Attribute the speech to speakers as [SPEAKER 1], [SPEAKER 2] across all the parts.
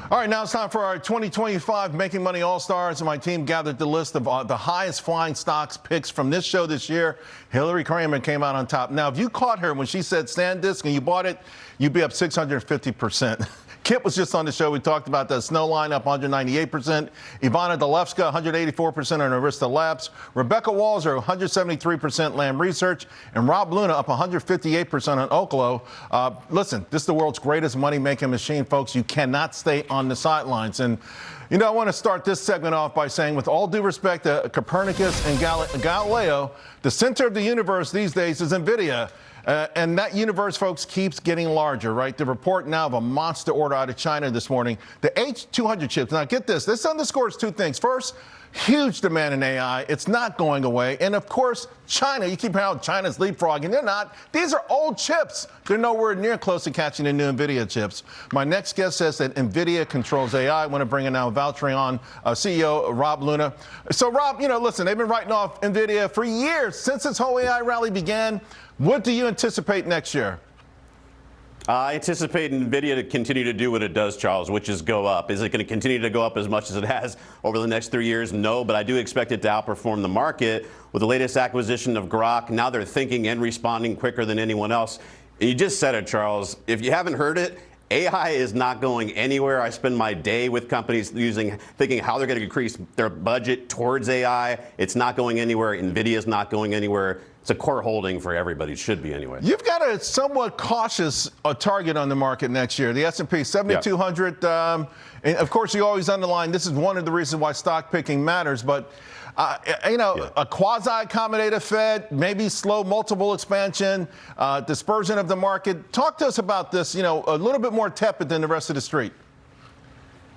[SPEAKER 1] All right, now it's time for our 2025 Making Money All-Stars. My team gathered the list of the highest flying stocks picks from this show this year. Hillary Kramer came out on top. Now, if you caught her when she said SanDisk and you bought it, you'd be up 650%. Kip was just on the show. We talked about the Snow line up 198%. Ivana Dalevska, 184% on Arista Labs. Rebecca Walzer, 173% Lam Research. And Rob Luna up 158% on Oklo. Listen, this is the world's greatest money-making machine, folks. You cannot stay on the sidelines. And, you know, I want to start this segment off by saying, with all due respect to Copernicus and Galileo, the center of the universe these days is Nvidia. And that universe, folks, keeps getting larger, right? The report now of a monster order out of China this morning. The H200 chips. Now, get this. This underscores two things. First, huge demand in AI. It's not going away. And, of course, China. You keep hearing how China's leapfrogging. They're not. These are old chips. They're nowhere near close to catching the new Nvidia chips. My next guest says that Nvidia controls AI. I want to bring in now Valtreon CEO Rob Luna. So, Rob, you know, listen, they've been writing off Nvidia for years, since this whole AI rally began. What do you anticipate next year?
[SPEAKER 2] I anticipate Nvidia to continue to do what it does, Charles, which is go up. Is it going to continue to go up as much as it has over the next 3 years? No, but I do expect it to outperform the market. With the latest acquisition of Grok, now they're thinking and responding quicker than anyone else. You just said it, Charles. If you haven't heard it, AI is not going anywhere. I spend my day with companies thinking how they're going to increase their budget towards AI. It's not going anywhere. Nvidia is not going anywhere. It's a core holding for everybody. It should be anyway.
[SPEAKER 1] You've got a somewhat cautious target on the market next year. The S&P 7,200. And of course, you always underline this is one of the reasons why stock picking matters. But a quasi-accommodative Fed, maybe slow multiple expansion, dispersion of the market. Talk to us about this. You know, a little bit more tepid than the rest of the street.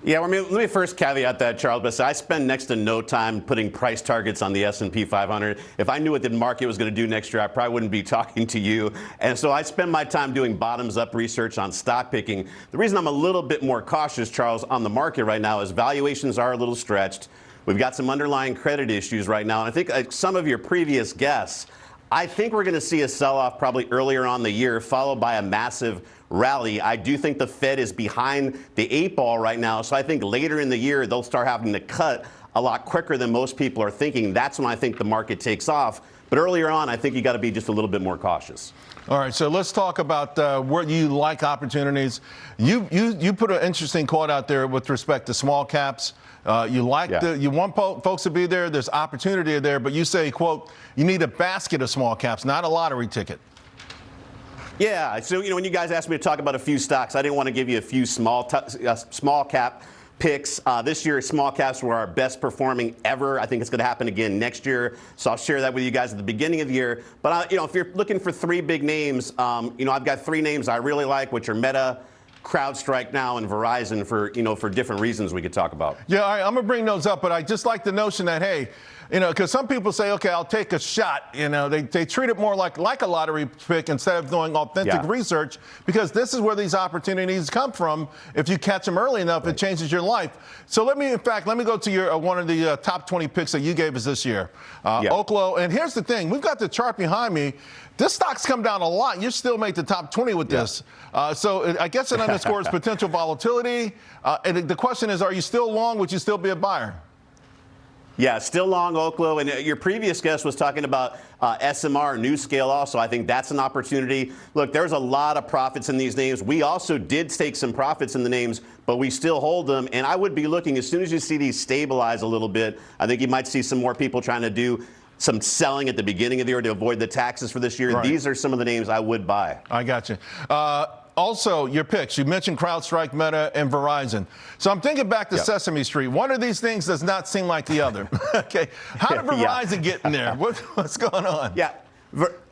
[SPEAKER 2] Yeah, let me first caveat that, Charles, but I spend next to no time putting price targets on the S&P 500. If I knew what the market was going to do next year, I probably wouldn't be talking to you. And so I spend my time doing bottoms-up research on stock picking. The reason I'm a little bit more cautious, Charles, on the market right now is valuations are a little stretched. We've got some underlying credit issues right now. And I think like some of your previous guests, I think we're going to see a sell-off probably earlier on the year, followed by a massive rally. I do think the Fed is behind the 8 ball right now, so I think later in the year they'll start having to cut a lot quicker than most people are thinking. That's when I think the market takes off. But earlier on, I think you got to be just a little bit more cautious.
[SPEAKER 1] All right, so let's talk about where you like opportunities. You put an interesting quote out there with respect to small caps. You want folks to be there. There's opportunity there, but you say, quote, you need a basket of small caps, not a lottery ticket.
[SPEAKER 2] Yeah, so when you guys asked me to talk about a few stocks, I didn't want to give you a few small cap picks. This year, small caps were our best performing ever. I think it's going to happen again next year. So I'll share that with you guys at the beginning of the year. But if you're looking for 3 big names, I've got 3 names I really like, which are Meta, CrowdStrike now, and Verizon for different reasons we could talk about. Yeah,
[SPEAKER 1] all right, I'm going to bring those up, but I just like the notion that, hey, because some people say, okay, I'll take a shot. They treat it more like a lottery pick instead of doing authentic research, because this is where these opportunities come from. If you catch them early enough, it changes your life. So let me go to your one of the top 20 picks that you gave us this year, Oklo. And here's the thing. We've got the chart behind me. This stock's come down a lot. You still made the top 20 with this. So I guess it underscores potential volatility. And the question is, are you still long? Would you still be a buyer?
[SPEAKER 2] Yeah, still long Oklo. And your previous guest was talking about SMR, NewScale also. I think that's an opportunity. Look, there's a lot of profits in these names. We also did take some profits in the names, but we still hold them. And I would be looking, as soon as you see these stabilize a little bit, I think you might see some more people trying to do some selling at the beginning of the year to avoid the taxes for this year. Right. These are some of the names I would buy.
[SPEAKER 1] I got you. Also, your picks. You mentioned CrowdStrike, Meta, and Verizon. So I'm thinking back to Sesame Street. One of these things does not seem like the other. Okay. How did Verizon get in there? What's going on?
[SPEAKER 2] Yeah.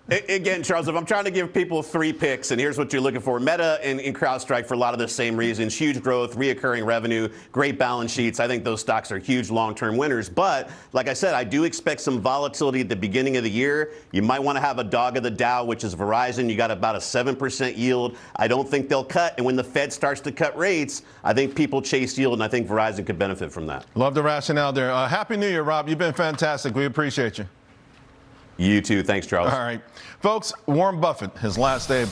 [SPEAKER 2] Again, Charles, if I'm trying to give people 3 picks, and here's what you're looking for: Meta and CrowdStrike for a lot of the same reasons. Huge growth, reoccurring revenue, great balance sheets. I think those stocks are huge long-term winners. But like I said, I do expect some volatility at the beginning of the year. You might want to have a dog of the Dow, which is Verizon. You got about a 7% yield. I don't think they'll cut. And when the Fed starts to cut rates, I think people chase yield, and I think Verizon could benefit from that.
[SPEAKER 1] Love the rationale there. Happy New Year, Rob. You've been fantastic. We appreciate you.
[SPEAKER 2] You too. Thanks, Charles.
[SPEAKER 1] All right. Folks, Warren Buffett, his last day of